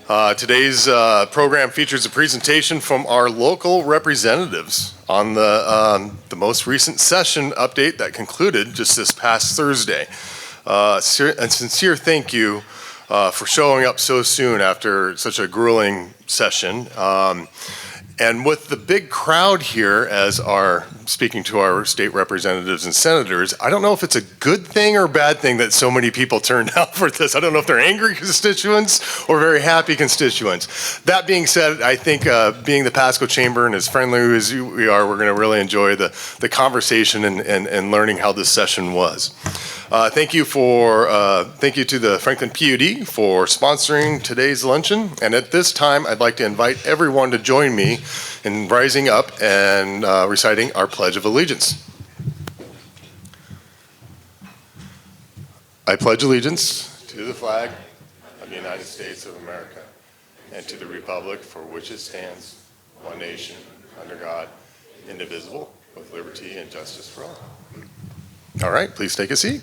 Today's program features a presentation from our local representatives on the most recent session update that concluded just this past Thursday. A sincere thank you for showing up so soon after such a grueling session. And with the big crowd here as speaking to our state representatives and senators, I don't know if it's a good thing or bad thing that so many people turned out for this. I don't know if they're angry constituents or very happy constituents. That being said, I think being the Pasco Chamber and as friendly as we are, we're going to really enjoy the conversation and learning how this session was. Thank you to the Franklin PUD for sponsoring today's luncheon. And at this time, I'd like to invite everyone to join me in rising up and reciting our Pledge of Allegiance. I pledge allegiance to the flag of the United States of America and to the republic for which it stands, one nation, under God, indivisible, with liberty and justice for all. All right, please take a seat.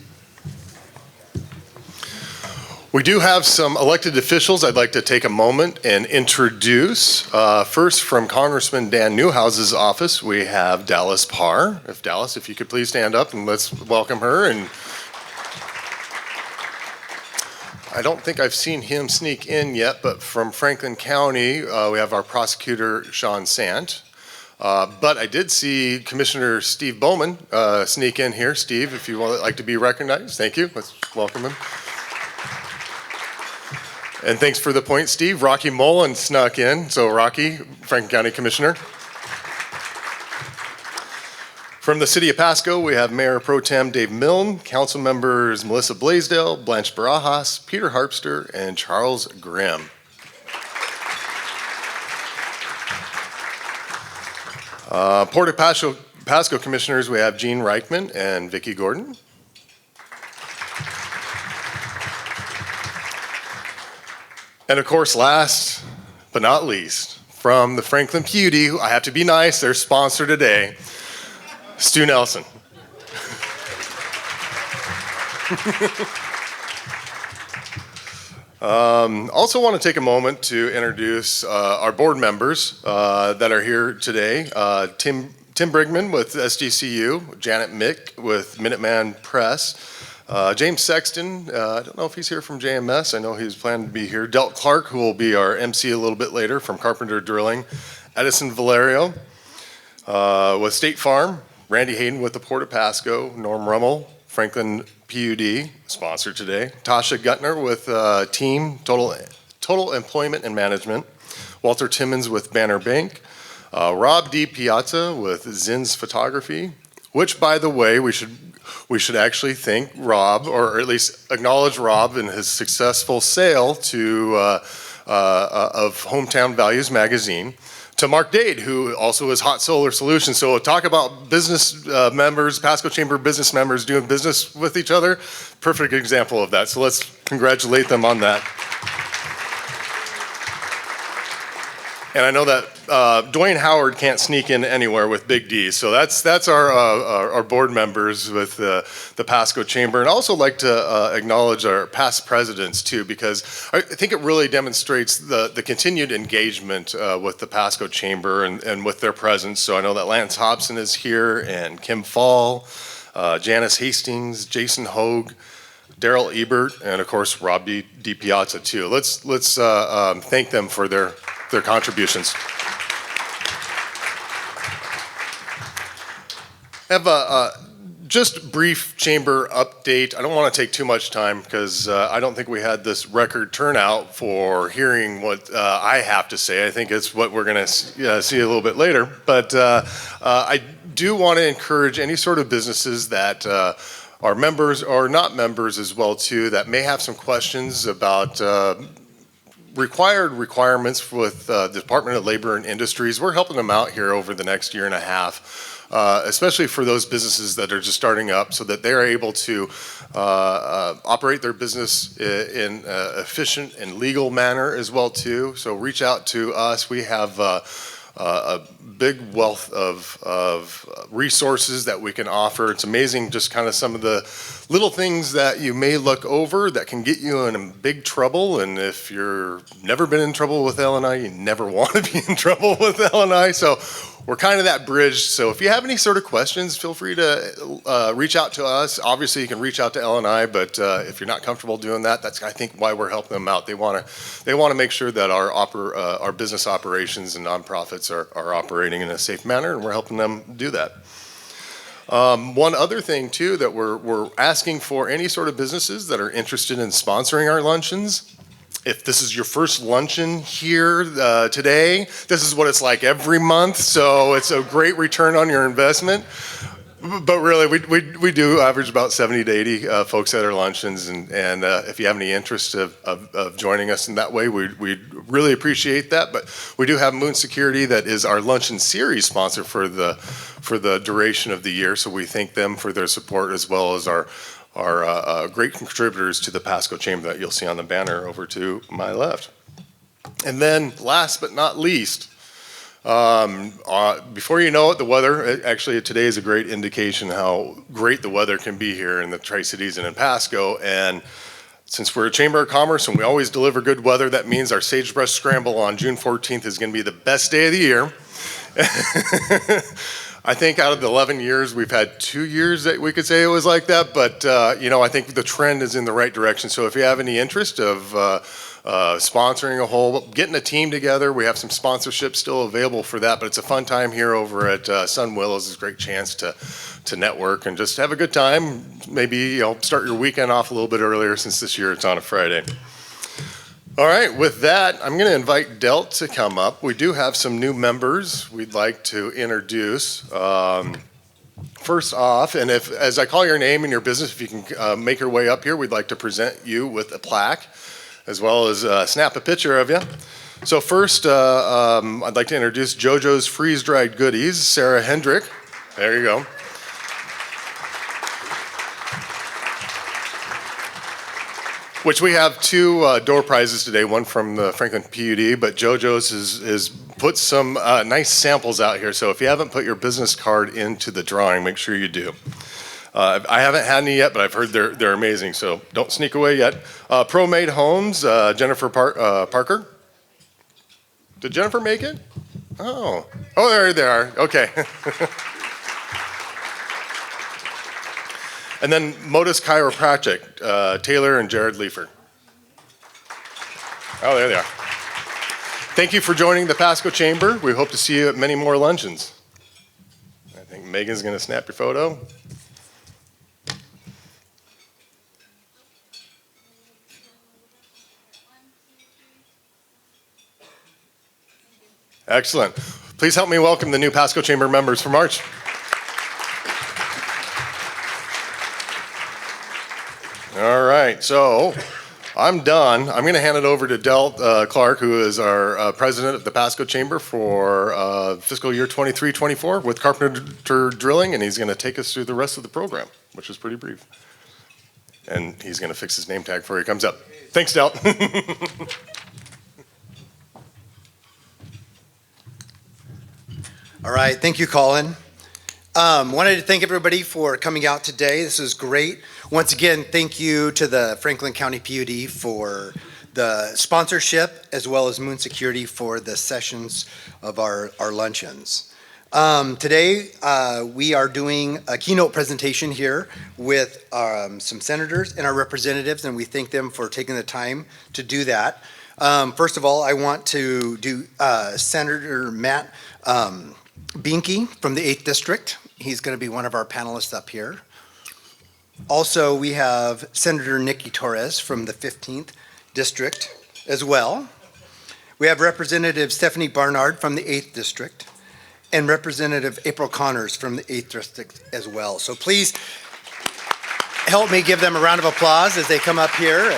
We do have some elected officials I'd like to take a moment and introduce. First, from Congressman Dan Newhouse's office, we have Dallas Parr. Dallas, if you could please stand up and let's welcome her. And I don't think I've seen him sneak in yet, but from Franklin County, we have our prosecutor, Sean Sant. But I did see Commissioner Steve Bowman sneak in here. Steve, if you would like to be recognized, thank you. Let's welcome him. And thanks for the point, Steve. Rocky Mullen snuck in. So Rocky, Franklin County Commissioner. From the City of Pasco, we have Mayor Pro Tem Dave Milne, Council Members Melissa Blaisdell, Blanche Barajas, Peter Harpster, and Charles Grimm. Port of Pasco Commissioners, we have Gene Reichman and Vicki Gordon. And of course, last but not least, from the Franklin PUD, I have to be nice, their sponsor today, Stu Nelson. Also want to take a moment to introduce our board members that are here today. Tim Brigman with SDCU, Janet Mick with Minuteman Press, James Sexton, I don't know if he's here from JMS. I know he's planning to be here. Delt Clark, who will be our MC a little bit later from Carpenter Drilling. Edison Valerio with State Farm. Randy Hayden with the Port of Pasco. Norm Rummel, Franklin PUD, sponsor today. Tasha Gutner with Team Total Employment and Management. Walter Timmons with Banner Bank. Rob D. Piazza with Zins Photography, which, by the way, we should actually thank Rob, or at least acknowledge Rob in his successful sale of Hometown Values magazine to Mark Dade, who also is Hot Solar Solutions. So talk about business members, Pasco Chamber business members doing business with each other. Perfect example of that. So let's congratulate them on that. And I know that Dwayne Howard can't sneak in anywhere with Big D, so that's our board members with the Pasco Chamber. And I also like to acknowledge our past presidents too, because I think it really demonstrates the continued engagement with the Pasco Chamber and with their presence. So I know that Lance Hobson is here, and Kim Fall, Janice Hastings, Jason Hogue, Daryl Ebert, and of course Rob D. Piazza too. Let's thank them for their contributions. I have a just brief chamber update. I don't want to take too much time because I don't think we had this record turnout for hearing what I have to say. I think it's what we're going to see a little bit later. But I do want to encourage any sort of businesses that are members or not members as well too, that may have some questions about requirements with the Department of Labor and Industries. We're helping them out here over the next year and a half, especially for those businesses that are just starting up, so that they're able to operate their business in an efficient and legal manner as well too. So reach out to us. We have a big wealth of resources that we can offer. It's amazing just kind of some of the little things that you may look over that can get you in big trouble. And if you're never been in trouble with L&I, you never want to be in trouble with L&I. So we're kind of that bridge. So if you have any sort of questions, feel free to reach out to us. Obviously, you can reach out to L&I, but if you're not comfortable doing that, that's I think why we're helping them out. They want to make sure that our business operations and nonprofits are operating in a safe manner, and we're helping them do that. One other thing too that we're asking for any sort of businesses that are interested in sponsoring our luncheons. If this is your first luncheon here today, this is what it's like every month, so it's a great return on your investment. But really, we do average about 70 to 80 folks at our luncheons, and if you have any interest of joining us in that way, we'd really appreciate that. But we do have Moon Security that is our luncheon series sponsor for the duration of the year, so we thank them for their support as well as our great contributors to the Pasco Chamber that you'll see on the banner over to my left. And then last but not least, before you know it, the weather, actually today is a great indication how great the weather can be here in the Tri-Cities and in Pasco. And since we're a Chamber of Commerce and we always deliver good weather, that means our Sagebrush Scramble on June 14th is going to be the best day of the year. I think out of the 11 years, we've had 2 years that we could say it was like that, but I think the trend is in the right direction. So if you have any interest of sponsoring getting a team together, we have some sponsorships still available for that, but it's a fun time here over at Sun Willows. It's a great chance to network and just have a good time. Maybe start your weekend off a little bit earlier since this year it's on a Friday. All right, with that, I'm going to invite Delt to come up. We do have some new members we'd like to introduce. First off, and as I call your name and your business, if you can make your way up here, we'd like to present you with a plaque, as well as snap a picture of you. So first, I'd like to introduce JoJo's Freeze-Dried Goodies, Sarah Hendrick. There you go. Which we have two door prizes today, one from the Franklin PUD, but JoJo's is put some nice samples out here. So if you haven't put your business card into the drawing, make sure you do. I haven't had any yet, but I've heard they're amazing, so don't sneak away yet. ProMade Homes, Jennifer Parker. Did Jennifer make it? Oh, there they are. Okay. And then Modus Chiropractic, Taylor and Jared Leifer. Oh, there they are. Thank you for joining the Pasco Chamber. We hope to see you at many more luncheons. I think Megan's going to snap your photo. Excellent. Please help me welcome the new Pasco Chamber members for March. All right, so I'm done. I'm going to hand it over to Delt Clark, who is our president of the Pasco Chamber for fiscal year 23-24 with Carpenter Drilling, and he's going to take us through the rest of the program, which is pretty brief. And he's going to fix his name tag before he comes up. Thanks, Delt. All right, thank you, Colin. Wanted to thank everybody for coming out today. This is great. Once again, thank you to the Franklin County PUD for the sponsorship, as well as Moon Security for the sessions of our luncheons. Today, we are doing a keynote presentation here with some senators and our representatives, and we thank them for taking the time to do that. First of all, I want to do Senator Matt Binky from the 8th District. He's going to be one of our panelists up here. Also, we have Senator Nikki Torres from the 15th District as well. We have Representative Stephanie Barnard from the 8th District and Representative April Connors from the 8th District as well. So please help me give them a round of applause as they come up here.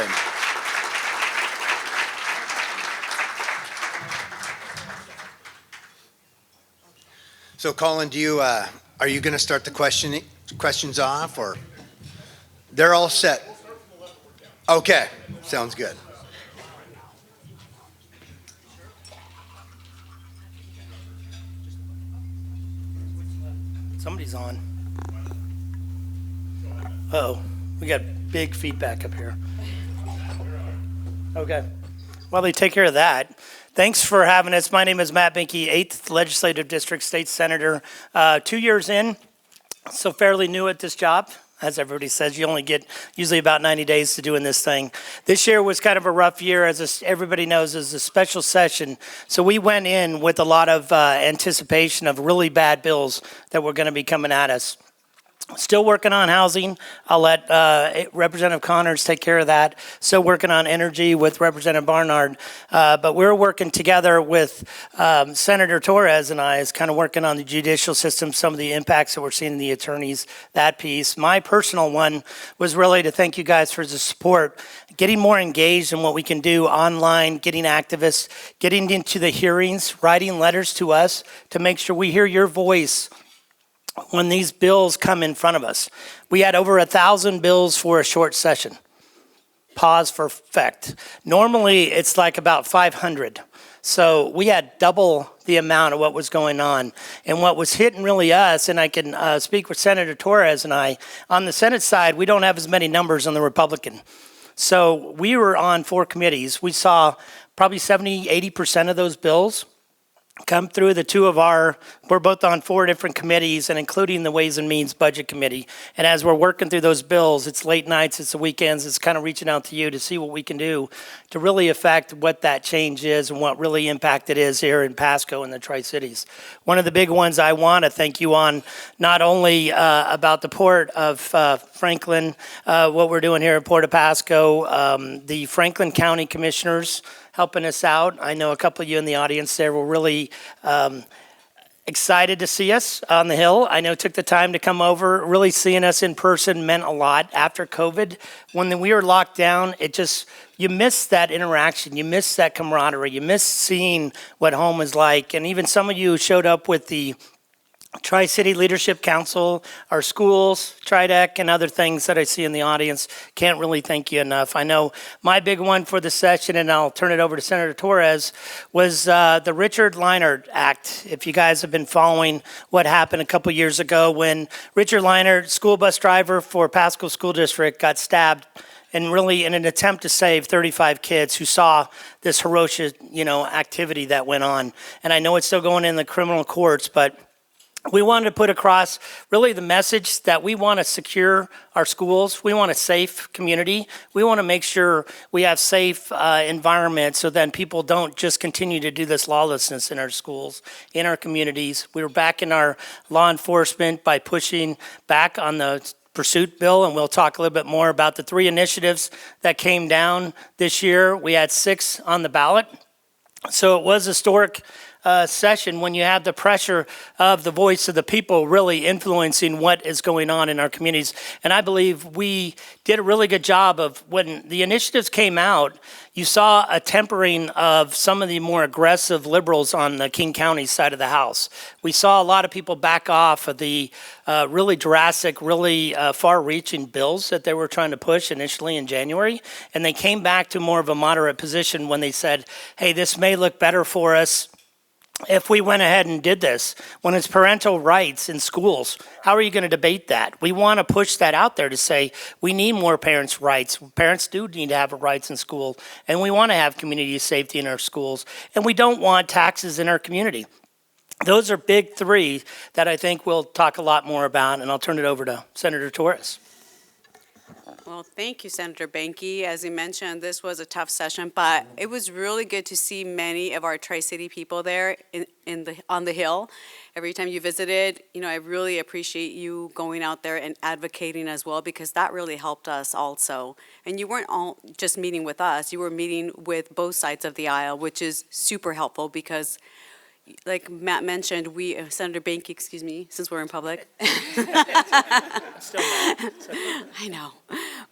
So Colin, are you going to start the questions off, or they're all set? Okay, sounds good. Somebody's on. Uh-oh, we got big feedback up here. Okay. Well, they take care of that. Thanks for having us. My name is Matt Binke, 8th Legislative District State Senator. 2 years in, so fairly new at this job. As everybody says, you only get usually about 90 days to doing this thing. This year was kind of a rough year, as everybody knows, is a special session. So we went in with a lot of anticipation of really bad bills that were going to be coming at us. Still working on housing. I'll let Representative Connors take care of that. Still working on energy with Representative Barnard. But we're working together with Senator Torres and I is kind of working on the judicial system, some of the impacts that we're seeing in the attorneys, that piece. My personal one was really to thank you guys for the support, getting more engaged in what we can do online, getting activists, getting into the hearings, writing letters to us to make sure we hear your voice when these bills come in front of us. We had over 1,000 bills for a short session. Pause for effect. Normally, it's like about 500. So we had double the amount of what was going on. And what was hitting really us, and I can speak with Senator Torres and I, on the Senate side, we don't have as many numbers on the Republican. So we were on 4 committees. We saw probably 70, 80% of those bills come through the two of we're both on 4 different committees and including the Ways and Means Budget Committee. And as we're working through those bills, it's late nights, it's the weekends, it's kind of reaching out to you to see what we can do to really affect what that change is and what really impact it is here in Pasco and the Tri-Cities. One of the big ones I want to thank you on, not only about the Port of Franklin, what we're doing here at Port of Pasco, the Franklin County Commissioners, helping us out. I know a couple of you in the audience there were really excited to see us on the Hill. I know it took the time to come over. Really seeing us in person meant a lot. After COVID, when we were locked down, you miss that interaction. You miss that camaraderie. You miss seeing what home is like. And even some of you showed up with the Tri-City Leadership Council, our schools, TriDec, and other things that I see in the audience. Can't really thank you enough. I know my big one for the session, and I'll turn it over to Senator Torres, was the Richard Leinert Act. If you guys have been following what happened a couple years ago when Richard Leinert, school bus driver for Pasco School District, got stabbed and really in an attempt to save 35 kids who saw this ferocious, activity that went on. And I know it's still going in the criminal courts, but we wanted to put across really the message that we want to secure our schools. We want a safe community. We want to make sure we have safe environments so then people don't just continue to do this lawlessness in our schools, in our communities. We were back in our law enforcement by pushing back on the pursuit bill, and we'll talk a little bit more about the 3 initiatives that came down this year. We had 6 on the ballot. So it was historic session when you have the pressure of the voice of the people really influencing what is going on in our communities. And I believe we did a really good job of when the initiatives came out, you saw a tempering of some of the more aggressive liberals on the King County side of the House. We saw a lot of people back off of the really drastic, really far-reaching bills that they were trying to push initially in January. And they came back to more of a moderate position when they said, hey, this may look better for us if we went ahead and did this. When it's parental rights in schools, how are you going to debate that? We want to push that out there to say we need more parents' rights. Parents do need to have rights in school, and we want to have community safety in our schools, and we don't want taxes in our community. Those are big 3 that I think we'll talk a lot more about, and I'll turn it over to Senator Torres. Well, thank you, Senator Banky. As you mentioned, this was a tough session, but it was really good to see many of our Tri-City people there on the Hill. Every time you visited, I really appreciate you going out there and advocating as well, because that really helped us also. And you weren't all just meeting with us, you were meeting with both sides of the aisle, which is super helpful because like Matt mentioned, Senator Banky, excuse me, since we're in public. Still not. I know.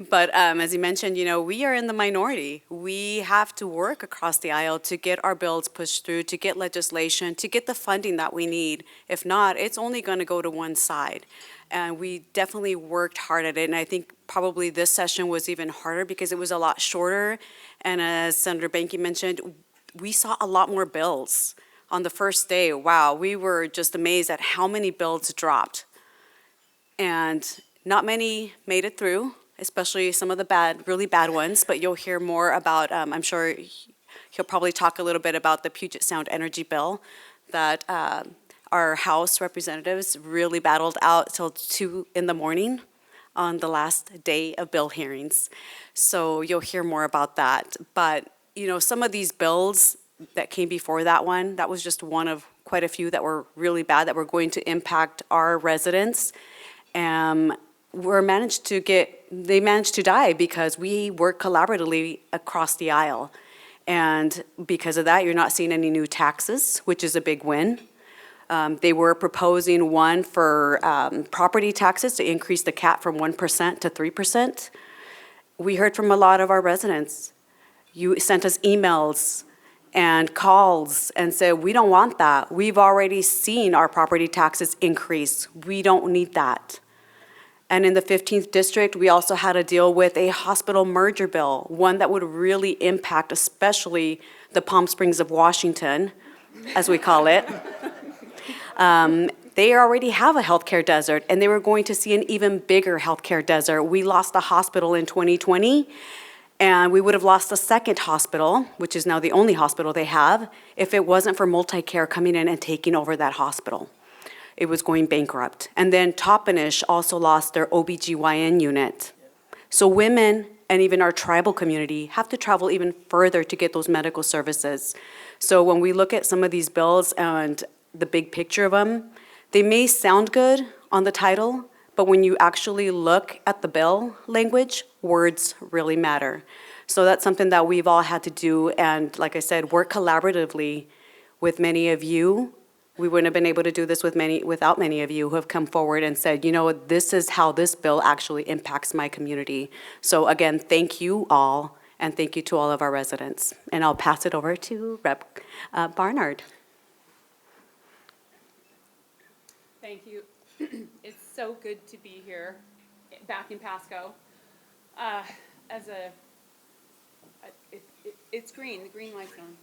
But as you mentioned, we are in the minority. We have to work across the aisle to get our bills pushed through, to get legislation, to get the funding that we need. If not, it's only going to go to one side. And we definitely worked hard at it. And I think probably this session was even harder because it was a lot shorter. And as Senator Banky mentioned, we saw a lot more bills. On the first day, wow, we were just amazed at how many bills dropped and not many made it through, especially some of the really bad ones, but you'll hear more about, I'm sure he'll probably talk a little bit about the Puget Sound energy bill that our House representatives really battled out till 2 in the morning on the last day of bill hearings. So you'll hear more about that. But, you know, some of these bills that came before that one, that was just one of quite a few that were really bad, that were going to impact our residents. They managed to die because we worked collaboratively across the aisle. And because of that, you're not seeing any new taxes, which is a big win. They were proposing one for property taxes to increase the cap from 1% to 3%. We heard from a lot of our residents. You sent us emails and calls and said, we don't want that. We've already seen our property taxes increase. We don't need that. And in the 15th district, we also had to deal with a hospital merger bill, one that would really impact especially the Palm Springs of Washington, as we call it. They already have a healthcare desert, and they were going to see an even bigger healthcare desert. We lost a hospital in 2020, and we would have lost a second hospital, which is now the only hospital they have, if it wasn't for Multicare coming in and taking over that hospital. It was going bankrupt. And then Toppenish also lost their OBGYN unit. So women and even our tribal community have to travel even further to get those medical services. So when we look at some of these bills and the big picture of them, they may sound good on the title, but when you actually look at the bill language, words really matter. So that's something that we've all had to do, and like I said, work collaboratively with many of you. We wouldn't have been able to do this without many of you who have come forward and said, you know, this is how this bill actually impacts my community. So again, thank you all, and thank you to all of our residents. And I'll pass it over to Rep. Barnard. Thank you. It's so good to be here, back in Pasco. It's green, the green light's on.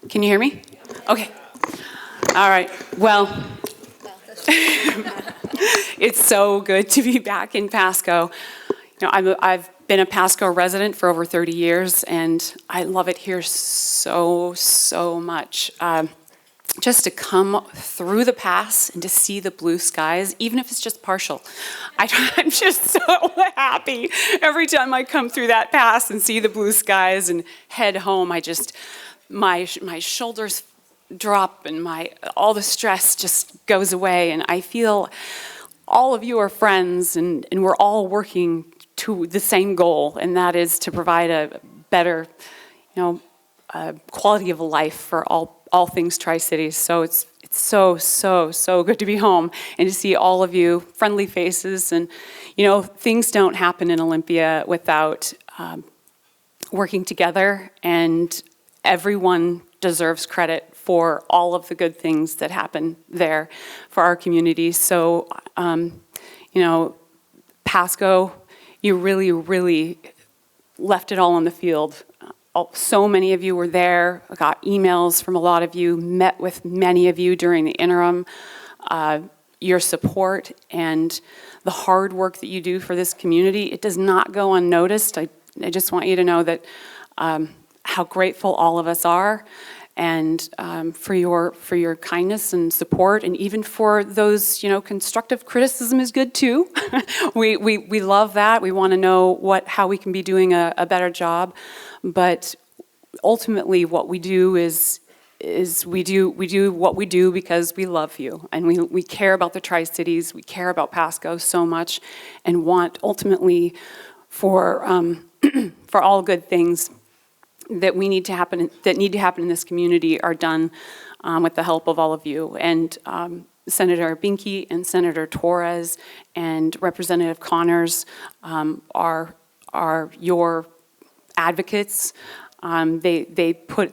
Can you hear me? Okay. All right. Well, it's so good to be back in Pasco. You know, I've been a Pasco resident for over 30 years, and I love it here so much. Just to come through the pass and to see the blue skies, even if it's just partial. I'm just so happy every time I come through that pass and see the blue skies and head home. My shoulders drop and all the stress just goes away, and I feel all of you are friends, and we're all working to the same goal, and that is to provide a better, quality of life for all things Tri-Cities. So it's so good to be home and to see all of you friendly faces. And things don't happen in Olympia without working together, and everyone deserves credit for all of the good things that happen there for our community. So Pasco, you really left it all on the field. So many of you were there. I got emails from a lot of you, met with many of you during the interim. Your support and the hard work that you do for this community, it does not go unnoticed. I just want you to know that how grateful all of us are, and for your kindness and support, and even for those, constructive criticism is good too. we love that. We want to know how we can be doing a better job. But ultimately, what we do is we do what we do because we love you, and we care about the Tri-Cities. We care about Pasco so much, and want ultimately for all good things that need to happen in this community are done with the help of all of you. And Senator Binky and Senator Torres and Representative Connors are your advocates. They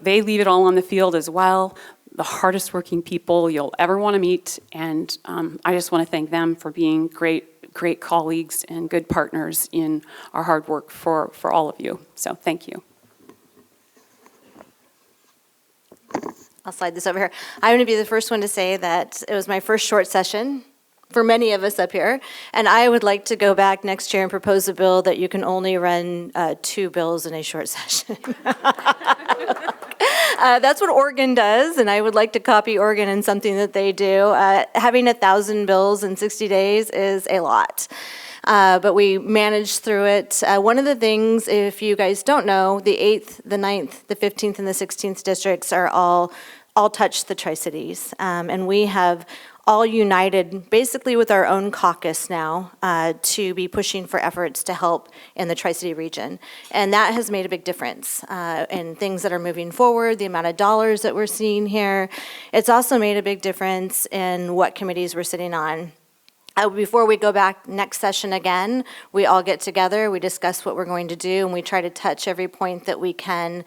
leave it all on the field as well. The hardest working people you'll ever want to meet, and I just want to thank them for being great colleagues and good partners in our hard work for all of you. So thank you. I'll slide this over here. I'm going to be the first one to say that it was my first short session for many of us up here, and I would like to go back next year and propose a bill that you can only run 2 bills in a short session. That's what Oregon does, and I would like to copy Oregon in something that they do. Having 1,000 bills in 60 days is a lot. But we managed through it. One of the things, if you guys don't know, the 8th, the 9th, the 15th, and the 16th districts are all touch the Tri-Cities. And we have all united basically with our own caucus now to be pushing for efforts to help in the Tri-City region. And that has made a big difference in things that are moving forward, the amount of dollars that we're seeing here. It's also made a big difference in what committees we're sitting on. Before we go back next session again, we all get together, we discuss what we're going to do, and we try to touch every point that we can.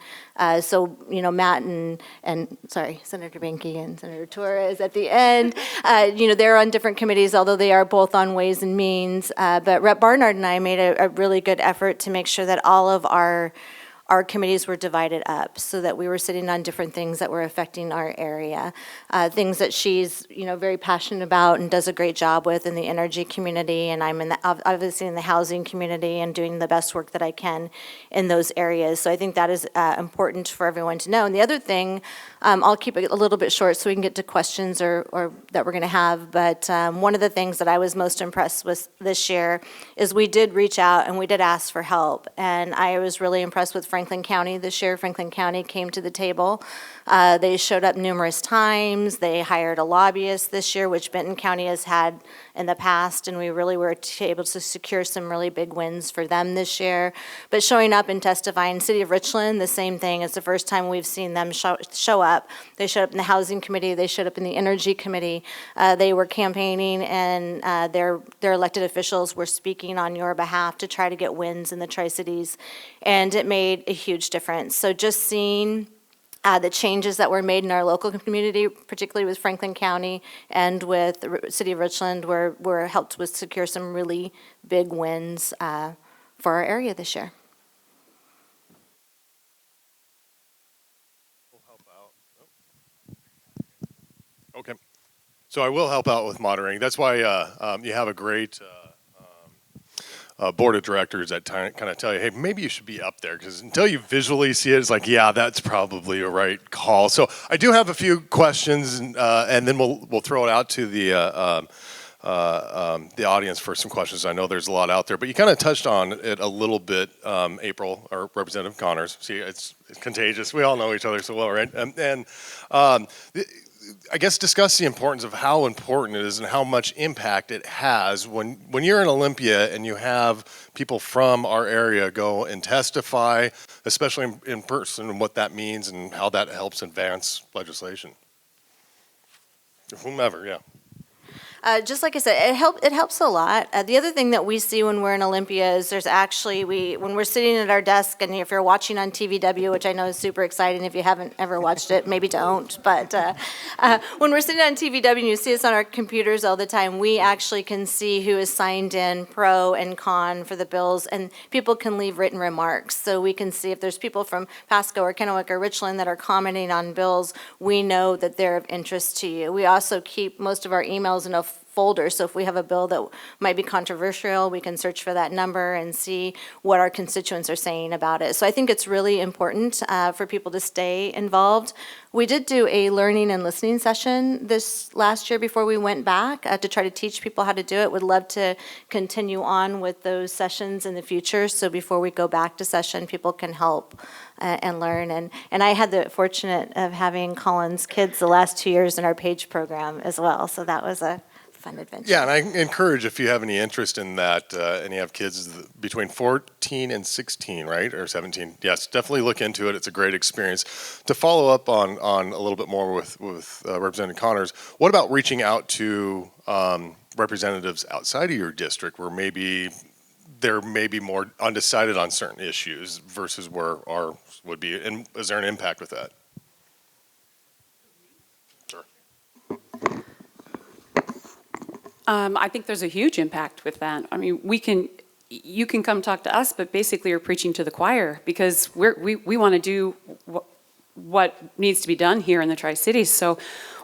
So, Matt and sorry, Senator Banky and Senator Torres at the end, they're on different committees, although they are both on Ways and Means. But Rep. Barnard and I made a really good effort to make sure that all of our committees were divided up so that we were sitting on different things that were affecting our area. Things that she's, very passionate about and does a great job with in the energy community, and I'm obviously in the housing community and doing the best work that I can in those areas. So I think that is important for everyone to know. And the other thing, I'll keep it a little bit short so we can get to questions or that we're going to have, but one of the things that I was most impressed with this year is we did reach out and we did ask for help, and I was really impressed with Franklin County this year. Franklin County came to the table. They showed up numerous times. They hired a lobbyist this year, which Benton County has had in the past, and we really were able to secure some really big wins for them this year. But showing up and testifying, City of Richland, the same thing. It's the first time we've seen them show up. They showed up in the Housing Committee. They showed up in the Energy Committee. They were campaigning, and their elected officials were speaking on your behalf to try to get wins in the Tri-Cities, and it made a huge difference. So just seeing the changes that were made in our local community, particularly with Franklin County and with the City of Richland, were helped us secure some really big wins for our area this year. Okay. So I will help out with moderating. That's why you have a great board of directors that kind of tell you, hey, maybe you should be up there, because until you visually see it, it's like, yeah, that's probably a right call. So I do have a few questions, and then we'll throw it out to the audience for some questions. I know there's a lot out there, but you kind of touched on it a little bit, April, or Representative Connors. See, it's contagious. We all know each other so well, right? I guess discuss the importance of how important it is and how much impact it has when you're in Olympia and you have people from our area go and testify, especially in person, and what that means and how that helps advance legislation. Whomever, yeah. Just like I said, it helps a lot. The other thing that we see when we're in Olympia is there's actually, when we're sitting at our desk, and if you're watching on TVW, which I know is super exciting, if you haven't ever watched it, maybe don't, but when we're sitting on TVW and you see us on our computers all the time, we actually can see who is signed in pro and con for the bills, and people can leave written remarks. So we can see if there's people from Pasco or Kennewick or Richland that are commenting on bills, we know that they're of interest to you. We also keep most of our emails in a folder, so if we have a bill that might be controversial, we can search for that number and see what our constituents are saying about it. So I think it's really important for people to stay involved. We did do a learning and listening session this last year before we went back to try to teach people how to do it. Would love to continue on with those sessions in the future, so before we go back to session, people can help and learn. And I had the fortunate of having Colin's kids the last 2 years in our PAGE program as well, so that was a fun adventure. Yeah, and I encourage, if you have any interest in that, and you have kids between 14 and 16, right, or 17, yes, definitely look into it. It's a great experience. To follow up on a little bit more with Representative Connors, what about reaching out to representatives outside of your district where maybe they're maybe more undecided on certain issues versus where ours would be, and is there an impact with that? Sure. I think there's a huge impact with that. I mean, you can come talk to us, but basically you're preaching to the choir, because we want to do needs to be done here in the Tri-Cities. So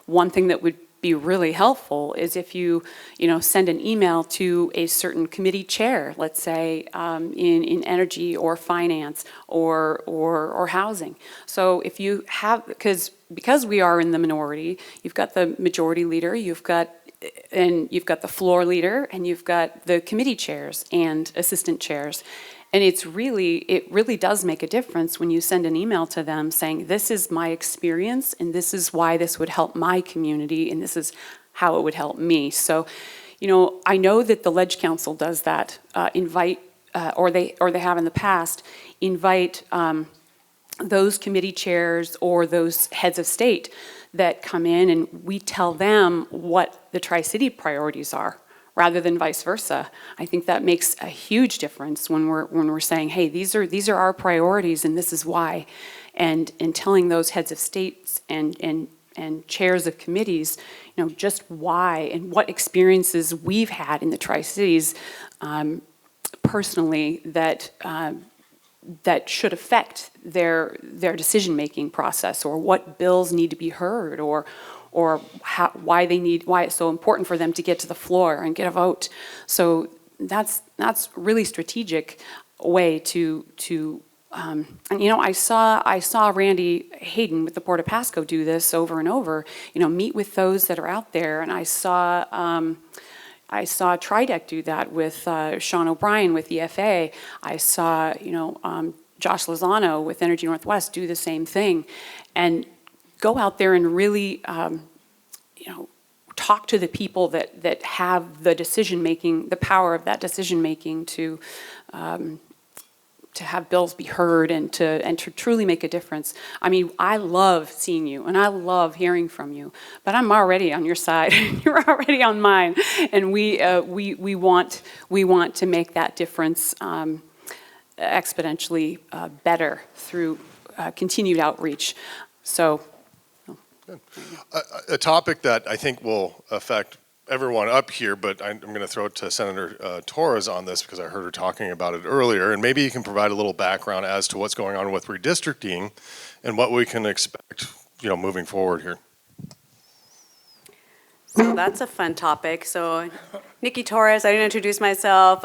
one thing that would be really helpful is if you send an email to a certain committee chair, let's say in energy or finance or housing. So if you have, because we are in the minority, you've got the majority leader, you've got the floor leader, and you've got the committee chairs and assistant chairs. And it really does make a difference when you send an email to them saying, this is my experience, and this is why this would help my community, and this is how it would help me. So, I know that the Ledge Council does that, or they have in the past, invite those committee chairs or those heads of state that come in, and we tell them what the Tri-City priorities are, rather than vice versa. I think that makes a huge difference when we're saying, hey, these are our priorities and this is why. And telling those heads of states and chairs of committees, just why and what experiences we've had in the Tri-Cities personally that should affect their decision-making process, or what bills need to be heard, or why it's so important for them to get to the floor and get a vote. So that's really strategic way to and I saw Randy Hayden with the Port of Pasco do this over and over. Meet with those that are out there, and I saw Tridec do that with Sean O'Brien with EFA. I saw Josh Lozano with Energy Northwest do the same thing, and go out there and really, talk to the people that have the decision-making, the power of that decision-making to have bills be heard and to truly make a difference. I mean, I love seeing you and I love hearing from you, but I'm already on your side. You're already on mine, and we want to make that difference exponentially better through continued outreach. So. A topic that I think will affect everyone up here, but I'm going to throw it to Senator Torres on this because I heard her talking about it earlier, and maybe you can provide a little background as to what's going on with redistricting and what we can expect, moving forward here. So that's a fun topic. So Nikki Torres, I didn't introduce myself,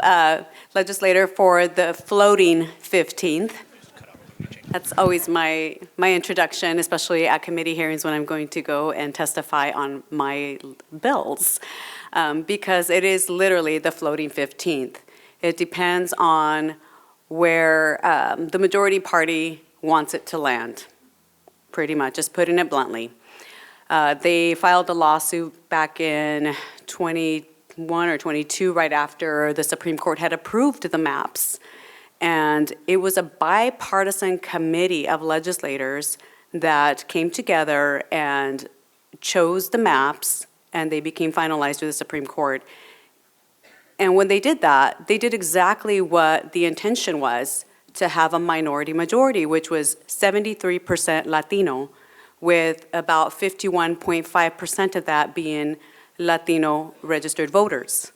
legislator for the floating 15th. That's always my introduction, especially at committee hearings when I'm going to go and testify on my bills, because it is literally the floating 15th. It depends on where the majority party wants it to land, pretty much, just putting it bluntly. They filed a lawsuit back in 21 or 22, right after the Supreme Court had approved the maps. And it was a bipartisan committee of legislators that came together and chose the maps, and they became finalized with the Supreme Court. And when they did that, they did exactly what the intention was, to have a minority majority, which was 73% Latino, with about 51.5% of that being Latino registered voters.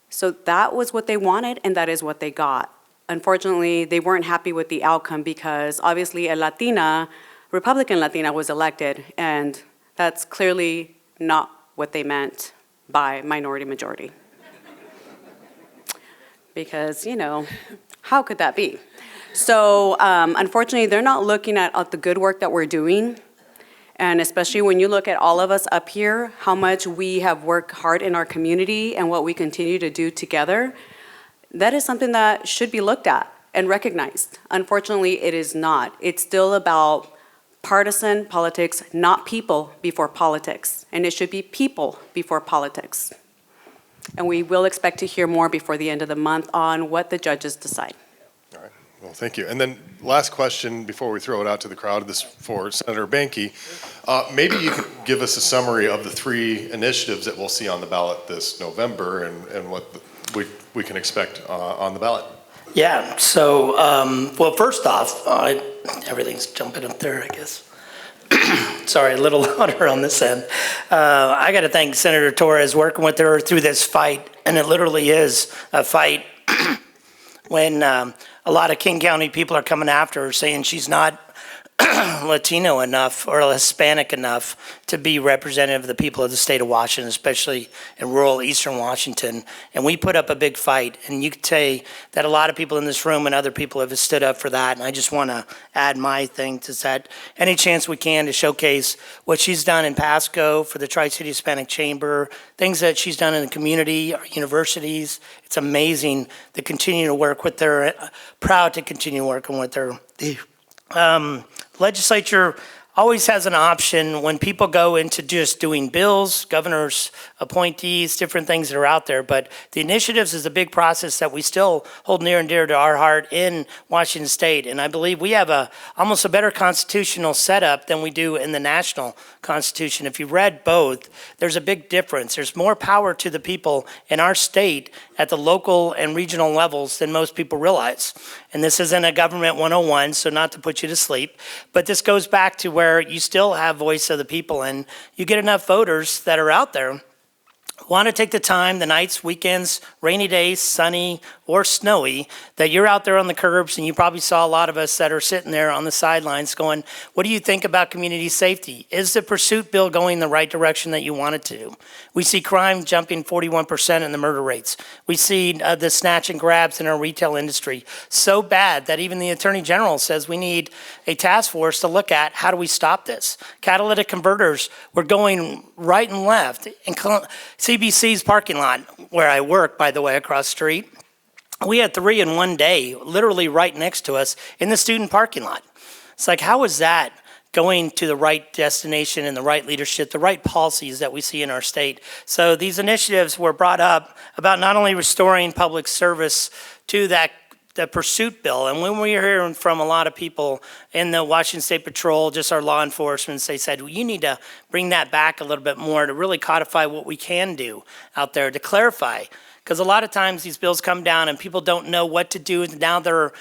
So that was what they wanted, and that is what they got. Unfortunately, they weren't happy with the outcome because obviously a Republican Latina was elected, and that's clearly not what they meant by minority majority. Because, how could that be? So unfortunately, they're not looking at the good work that we're doing. And especially when you look at all of us up here, how much we have worked hard in our community and what we continue to do together, that is something that should be looked at and recognized. Unfortunately, it is not. It's still about partisan politics, not people before politics. And it should be people before politics. And we will expect to hear more before the end of the month on what the judges decide. All right. Well, thank you. And then last question before we throw it out to the crowd, this for Senator Banky. Maybe you could give us a summary of the 3 initiatives that we'll see on the ballot this November and what we can expect on the ballot. Yeah, so, well, first off, everything's jumping up there, I guess. Sorry, a little louder on this end. I got to thank Senator Torres working with her through this fight, and it literally is a fight when a lot of King County people are coming after her saying she's not Latino enough or Hispanic enough to be representative of the people of the state of Washington, especially in rural eastern Washington. And we put up a big fight. And you could say that a lot of people in this room and other people have stood up for that. And I just want to add my thing to that. Any chance we can to showcase what she's done in Pasco for the Tri-City Hispanic Chamber, things that she's done in the community, our universities. It's amazing to continue to work with their, proud to continue working with their. Legislature always has an option when people go into just doing bills, governors, appointees, different things that are out there. But the initiatives is a big process that we still hold near and dear to our heart in Washington State. And I believe we have almost a better constitutional setup than we do in the national Constitution. If you read both, there's a big difference. There's more power to the people in our state at the local and regional levels than most people realize. And this isn't a government 101, so not to put you to sleep, but this goes back to where you still have voice of the people and you get enough voters that are out there want to take the time, the nights, weekends, rainy days, sunny or snowy, that you're out there on the curbs, and you probably saw a lot of us that are sitting there on the sidelines going, what do you think about community safety? Is the pursuit bill going the right direction that you want it to? We see crime jumping 41% in the murder rates. We see the snatch and grabs in our retail industry so bad that even the Attorney General says we need a task force to look at how do we stop this. Catalytic converters were going right and left. In CBC's parking lot, where I work, by the way, across the street, we had 3 in one day, literally right next to us in the student parking lot. It's like, how is that going to the right destination and the right leadership, the right policies that we see in our state? So these initiatives were brought up about not only restoring public service to the pursuit bill. And when we were hearing from a lot of people in the Washington State Patrol, just our law enforcement, they said, well, you need to bring that back a little bit more to really codify what we can do out there, to clarify. Because a lot of times these bills come down and people don't know what to do. Now they're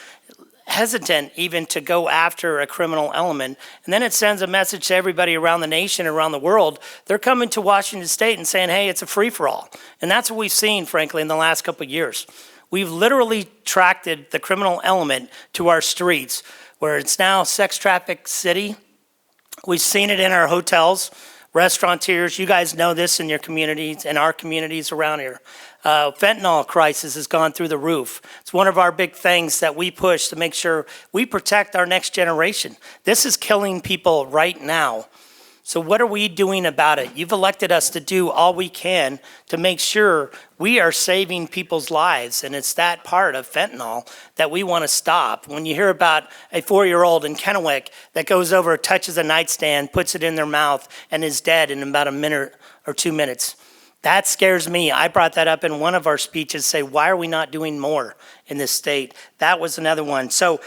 hesitant even to go after a criminal element. And then it sends a message to everybody around the nation, around the world. They're coming to Washington State and saying, hey, it's a free-for-all. And that's what we've seen, frankly, in the last couple of years. We've literally attracted the criminal element to our streets, where it's now sex traffic city. We've seen it in our hotels, restaurateurs. You guys know this in your communities, in our communities around here. Fentanyl crisis has gone through the roof. It's one of our big things that we push to make sure we protect our next generation. This is killing people right now. So what are we doing about it? You've elected us to do all we can to make sure we are saving people's lives, and it's that part of fentanyl that we want to stop. When you hear about a 4-year-old in Kennewick that goes over, touches a nightstand, puts it in their mouth, and is dead in about a minute or 2 minutes, that scares me. I brought that up in one of our speeches, say, why are we not doing more in this state? That was another one. So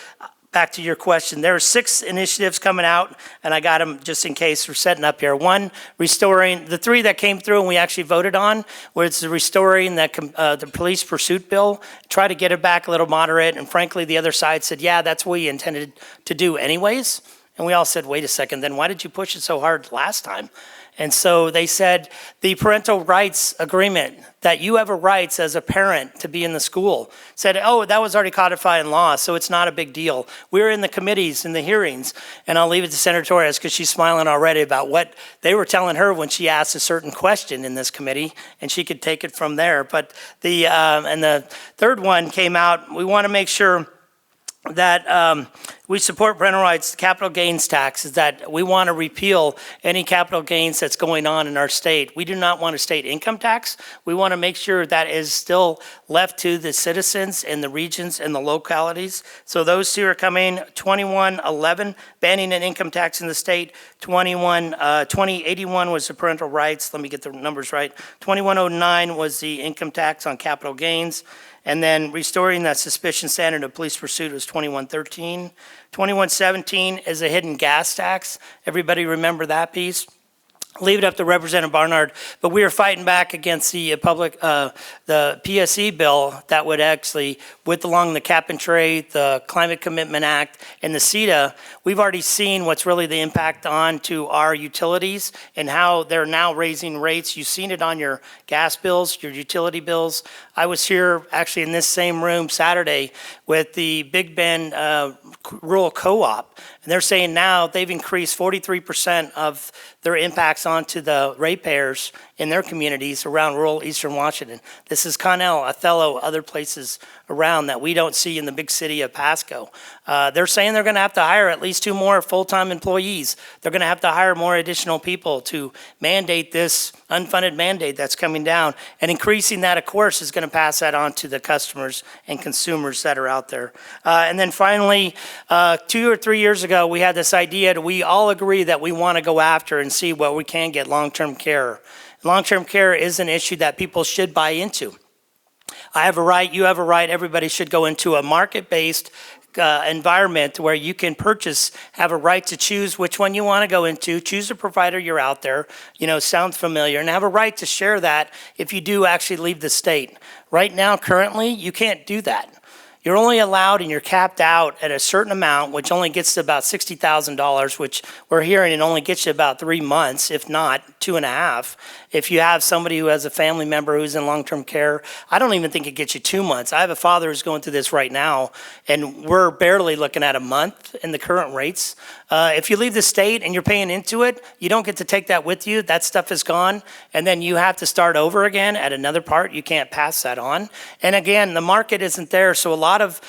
back to your question, there are 6 initiatives coming out, and I got them just in case we're setting up here. 1, restoring, the 3 that came through and we actually voted on, where it's restoring the police pursuit bill, try to get it back a little moderate, and frankly, the other side said, yeah, that's what we intended to do anyways. And we all said, wait a second, then why did you push it so hard last time? And so they said the parental rights agreement, that you have a rights as a parent to be in the school, said, oh, that was already codified in law, so it's not a big deal. We're in the committees, in the hearings, and I'll leave it to Senator Torres because she's smiling already about what they were telling her when she asked a certain question in this committee, and she could take it from there. But and the third one came out, we want to make sure that we support parental rights, capital gains tax, is that we want to repeal any capital gains that's going on in our state. We do not want a state income tax. We want to make sure that is still left to the citizens in the regions and the localities. So those 2 are coming. 2111, banning an income tax in the state. 2081 was the parental rights. Let me get the numbers right. 2109 was the income tax on capital gains. And then restoring that suspicion standard of police pursuit was 2113. 2117 is a hidden gas tax. Everybody remember that piece? Leave it up to Representative Barnard, but we are fighting back against the the PSC bill that would actually, with along the cap and trade, the Climate Commitment Act, and the CETA, we've already seen what's really the impact on to our utilities and how they're now raising rates. You've seen it on your gas bills, your utility bills. I was here actually in this same room Saturday with the Big Bend rural co-op. And they're saying now they've increased 43% of their impacts onto the ratepayers in their communities around rural eastern Washington. This is Connell, Othello, other places around that we don't see in the big city of Pasco. They're saying they're going to have to hire at least 2 more full-time employees. They're going to have to hire more additional people to mandate this unfunded mandate that's coming down. And increasing that, of course, is going to pass that on to the customers and consumers that are out there. And then finally, 2 or 3 years ago, we had this idea that we all agree that we want to go after and see what we can get long-term care. Long-term care is an issue that people should buy into. I have a right, you have a right, everybody should go into a market-based environment where you can purchase, have a right to choose which one you want to go into, choose a provider you're out there, sounds familiar, and have a right to share that if you do actually leave the state. Right now, currently, you can't do that. You're only allowed and you're capped out at a certain amount, which only gets to about $60,000, which we're hearing it only gets you about 3 months, if not 2.5. If you have somebody who has a family member who's in long-term care, I don't even think it gets you 2 months. I have a father who's going through this right now, and we're barely looking at a month in the current rates. If you leave the state and you're paying into it, you don't get to take that with you. That stuff is gone, and then you have to start over again at another part. You can't pass that on. And again, the market isn't there, so a lot of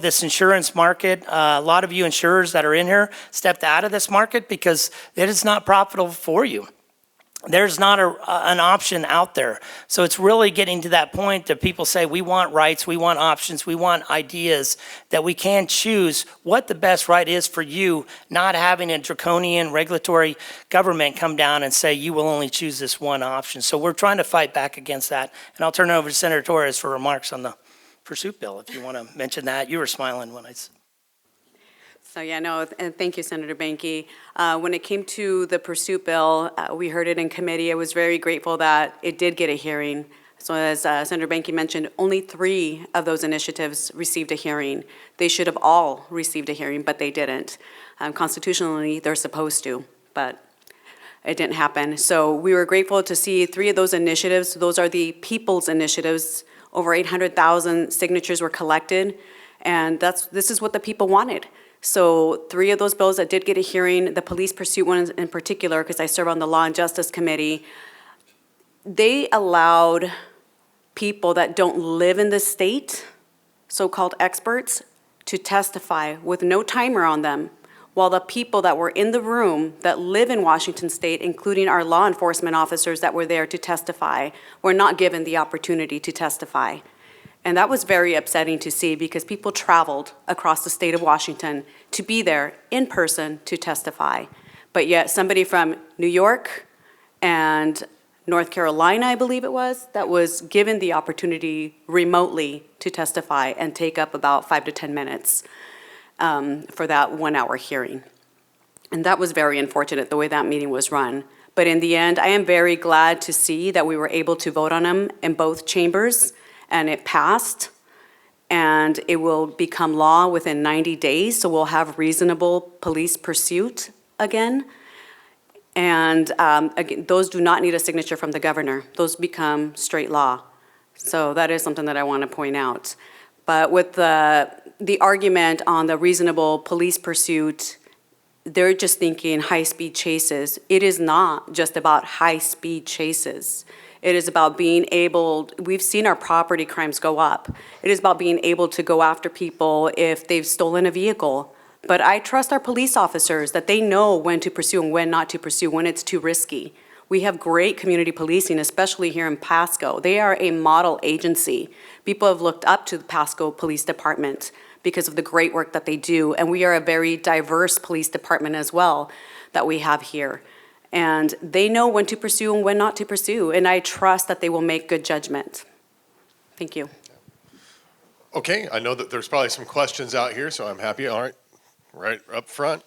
this insurance market, a lot of you insurers that are in here stepped out of this market because it is not profitable for you. There's not an option out there. So it's really getting to that point that people say, we want rights, we want options, we want ideas that we can choose what the best right is for you, not having a draconian regulatory government come down and say, you will only choose this one option. So we're trying to fight back against that. And I'll turn it over to Senator Torres for remarks on the pursuit bill, if you want to mention that. You were smiling when I said. So and thank you, Senator Banky. When it came to the pursuit bill, we heard it in committee. I was very grateful that it did get a hearing. So as Senator Banky mentioned, only 3 of those initiatives received a hearing. They should have all received a hearing, but they didn't. Constitutionally, they're supposed to, but it didn't happen. So we were grateful to see 3 of those initiatives. Those are the people's initiatives. Over 800,000 signatures were collected, and this is what the people wanted. So 3 of those bills that did get a hearing, the police pursuit one in particular, because I serve on the Law and Justice Committee, they allowed people that don't live in the state, so-called experts, to testify with no timer on them, while the people that were in the room that live in Washington State, including our law enforcement officers that were there to testify, were not given the opportunity to testify. And that was very upsetting to see because people traveled across the state of Washington to be there in person to testify. But yet somebody from New York and North Carolina, I believe it was, that was given the opportunity remotely to testify and take up about 5 to 10 minutes for that 1-hour hearing. And that was very unfortunate, the way that meeting was run. But in the end, I am very glad to see that we were able to vote on them in both chambers, and it passed, and it will become law within 90 days, so we'll have reasonable police pursuit again. And again, those do not need a signature from the governor. Those become straight law. So that is something that I want to point out. But with the argument on the reasonable police pursuit, they're just thinking high-speed chases. It is not just about high-speed chases. It is about being able, we've seen our property crimes go up. It is about being able to go after people if they've stolen a vehicle. But I trust our police officers that they know when to pursue and when not to pursue, when it's too risky. We have great community policing, especially here in Pasco. They are a model agency. People have looked up to the Pasco Police Department because of the great work that they do. And we are a very diverse police department as well that we have here. And they know when to pursue and when not to pursue. And I trust that they will make good judgment. Thank you. Okay, I know that there's probably some questions out here, so I'm happy. All right up front.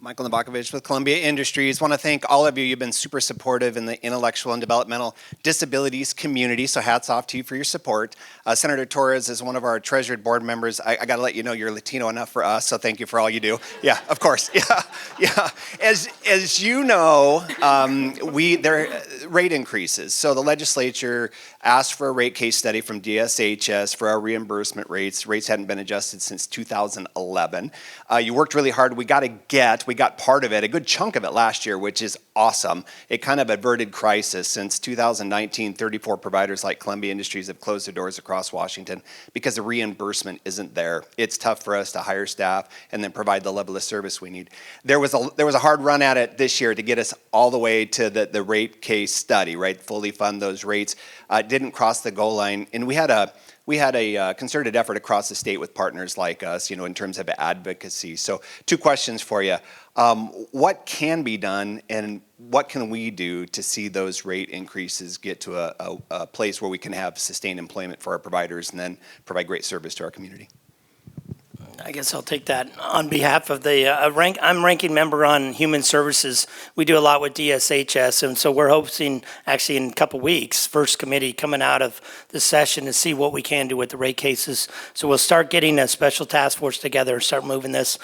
Michael Nabakovich with Columbia Industries. Want to thank all of you. You've been super supportive in the intellectual and developmental disabilities community, so hats off to you for your support. Senator Torres is one of our treasured board members. I got to let you know you're Latino enough for us, so thank you for all you do. Yeah, of course. Yeah. As you know, there are rate increases. So the legislature asked for a rate case study from DSHS for our reimbursement rates. Rates hadn't been adjusted since 2011. You worked really hard. We got part of it, a good chunk of it last year, which is awesome. It kind of averted crisis. Since 2019, 34 providers like Columbia Industries have closed their doors across Washington because the reimbursement isn't there. It's tough for us to hire staff and then provide the level of service we need. There was a hard run at it this year to get us all the way to the rate case study, right? Fully fund those rates. Didn't cross the goal line, and we had a concerted effort across the state with partners like us, in terms of advocacy. So 2 questions for you. What can be done, and what can we do to see those rate increases get to a place where we can have sustained employment for our providers and then provide great service to our community? I guess I'll take that on behalf of the I'm ranking member on Human Services. We do a lot with DSHS, and so we're hoping actually in a couple weeks, first committee coming out of the session to see what we can do with the rate cases. So we'll start getting a special task force together and start moving this.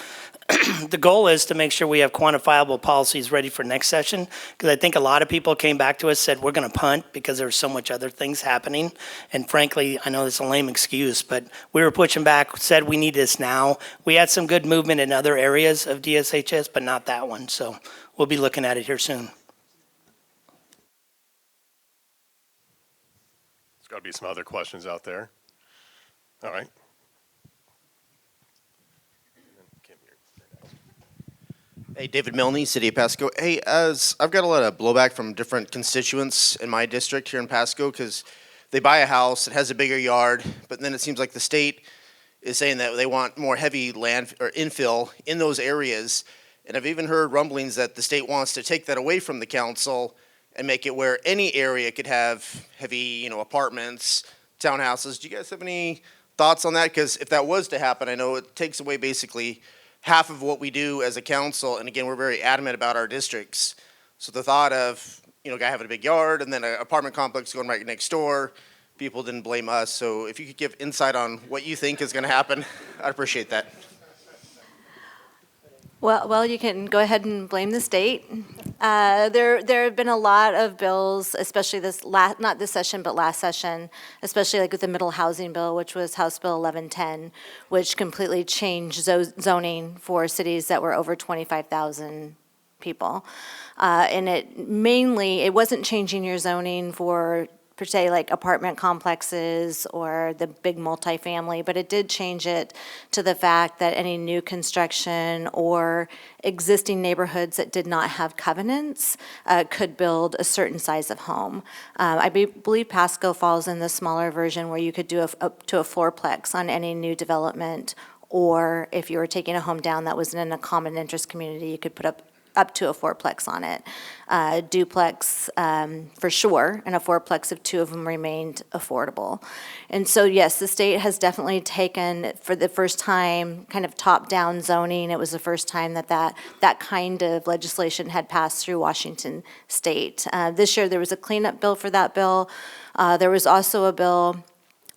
The goal is to make sure we have quantifiable policies ready for next session, because I think a lot of people came back to us, said we're going to punt because there's so much other things happening. And frankly, I know it's a lame excuse, but we were pushing back, said we need this now. We had some good movement in other areas of DSHS, but not that one. So we'll be looking at it here soon. There's got to be some other questions out there. All right. Hey, David Milne, City of Pasco. Hey, as I've got a lot of blowback from different constituents in my district here in Pasco because they buy a house, it has a bigger yard, but then it seems like the state is saying that they want more heavy land or infill in those areas. And I've even heard rumblings that the state wants to take that away from the council and make it where any area could have heavy, apartments, townhouses. Do you guys have any thoughts on that? Because if that was to happen, I know it takes away basically half of what we do as a council, and again, we're very adamant about our districts. So the thought of, guy having a big yard and then an apartment complex going right next door, people didn't blame us. So if you could give insight on what you think is going to happen, I'd appreciate that. Well, you can go ahead and blame the state. There have been a lot of bills, especially not this session, but last session, especially like with the middle housing bill, which was House Bill 1110, which completely changed zoning for cities that were over 25,000 people. And it wasn't changing your zoning for per se like apartment complexes or the big multifamily, but it did change it to the fact that any new construction or existing neighborhoods that did not have covenants could build a certain size of home. I believe Pasco falls in the smaller version where you could do up to a fourplex on any new development, or if you were taking a home down that was in a common interest community, you could put up to a fourplex on it. Duplex for sure, and a fourplex if 2 of them remained affordable. And so yes, the state has definitely taken, for the first time, kind of top-down zoning. It was the first time that kind of legislation had passed through Washington State. This year there was a cleanup bill for that bill. There was also a bill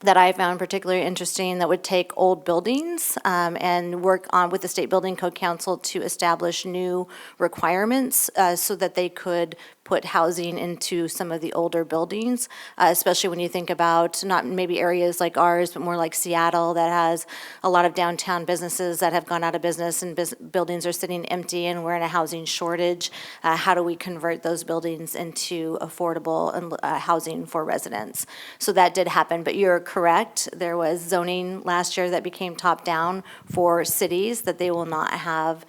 that I found particularly interesting that would take old buildings and work on with the State Building Code Council to establish new requirements so that they could put housing into some of the older buildings, especially when you think about not maybe areas like ours, but more like Seattle that has a lot of downtown businesses that have gone out of business and buildings are sitting empty and we're in a housing shortage. How do we convert those buildings into affordable housing for residents? So that did happen, but you're correct. There was zoning last year that became top-down for cities that they will not have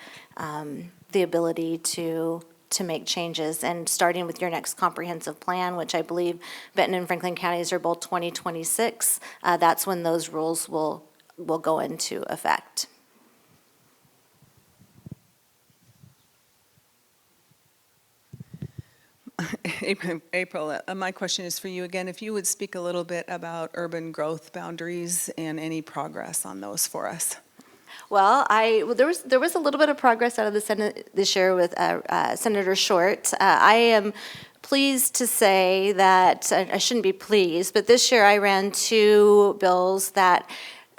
the ability to make changes. And starting with your next comprehensive plan, which I believe Benton and Franklin counties are both 2026, that's when those rules will go into effect. April, my question is for you again. If you would speak a little bit about urban growth boundaries and any progress on those for us. Well, there was a little bit of progress out of the Senate this year with Senator Short. I am pleased to say that, I shouldn't be pleased, but this year I ran 2 bills that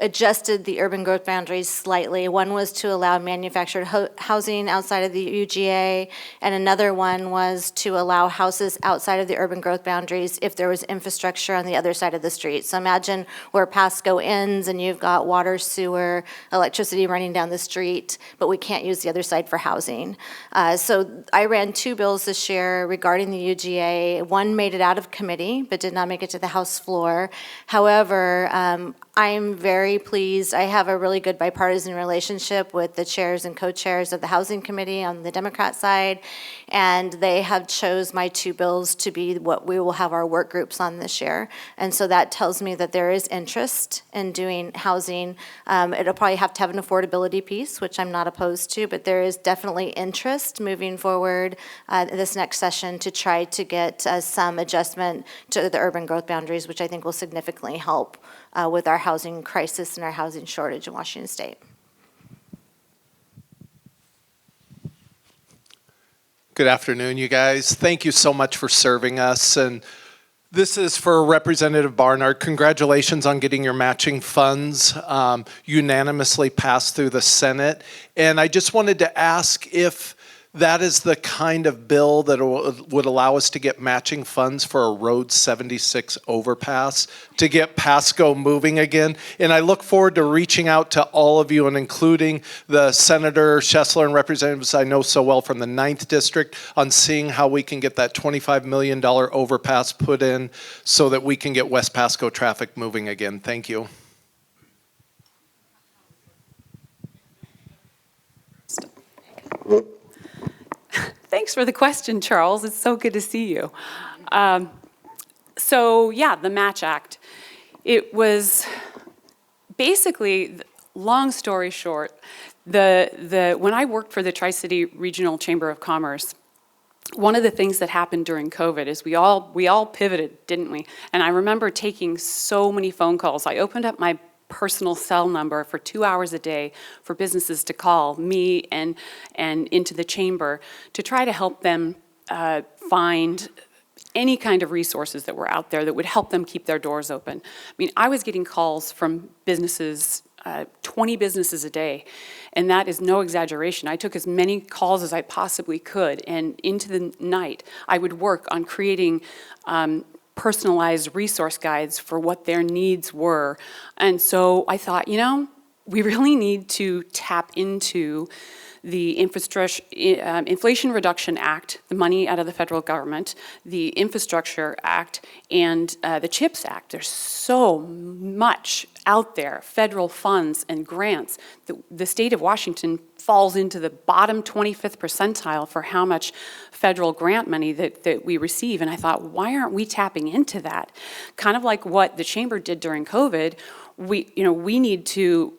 adjusted the urban growth boundaries slightly. One was to allow manufactured housing outside of the UGA, and another one was to allow houses outside of the urban growth boundaries if there was infrastructure on the other side of the street. So imagine where Pasco ends and you've got water, sewer, electricity running down the street, but we can't use the other side for housing. So I ran 2 bills this year regarding the UGA. One made it out of committee, but did not make it to the House floor. However, I'm very pleased. I have a really good bipartisan relationship with the chairs and co-chairs of the Housing Committee on the Democrat side, and they have chose my 2 bills to be what we will have our work groups on this year. And so that tells me that there is interest in doing housing. It'll probably have to have an affordability piece, which I'm not opposed to, but there is definitely interest moving forward this next session to try to get some adjustment to the urban growth boundaries, which I think will significantly help with our housing crisis and our housing shortage in Washington State. Good afternoon, you guys. Thank you so much for serving us. And this is for Representative Barnard. Congratulations on getting your matching funds unanimously passed through the Senate. And I just wanted to ask if that is the kind of bill that would allow us to get matching funds for a Road 76 overpass to get Pasco moving again. And I look forward to reaching out to all of you and including the Senator Schessler and representatives I know so well from the 9th District on seeing how we can get that $25 million overpass put in so that we can get West Pasco traffic moving again. Thank you. Thanks for the question, Charles. It's so good to see you. So yeah, the Match Act. It was basically, long story short, when I worked for the Tri-City Regional Chamber of Commerce, one of the things that happened during COVID is we all pivoted, didn't we? And I remember taking so many phone calls. I opened up my personal cell number for 2 hours a day for businesses to call me and into the chamber to try to help them find any kind of resources that were out there that would help them keep their doors open. I mean, I was getting calls from businesses, 20 businesses a day, and that is no exaggeration. I took as many calls as I possibly could, and into the night, I would work on creating personalized resource guides for what their needs were. And so I thought, we really need to tap into the Inflation Reduction Act, the money out of the federal government, the Infrastructure Act, and the CHIPS Act. There's so much out there, federal funds and grants. The state of Washington falls into the bottom 25th percentile for how much federal grant money that we receive. And I thought, why aren't we tapping into that? Kind of like what the chamber did during COVID, we need to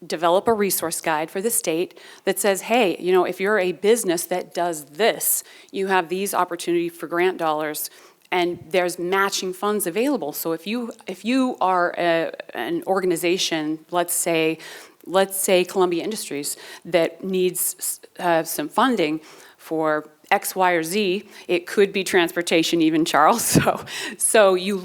develop a resource guide for the state that says, hey, if you're a business that does this, you have these opportunities for grant dollars, and there's matching funds available. So if you are an organization, let's say Columbia Industries, that needs some funding for X, Y, or Z, it could be transportation even, Charles. So you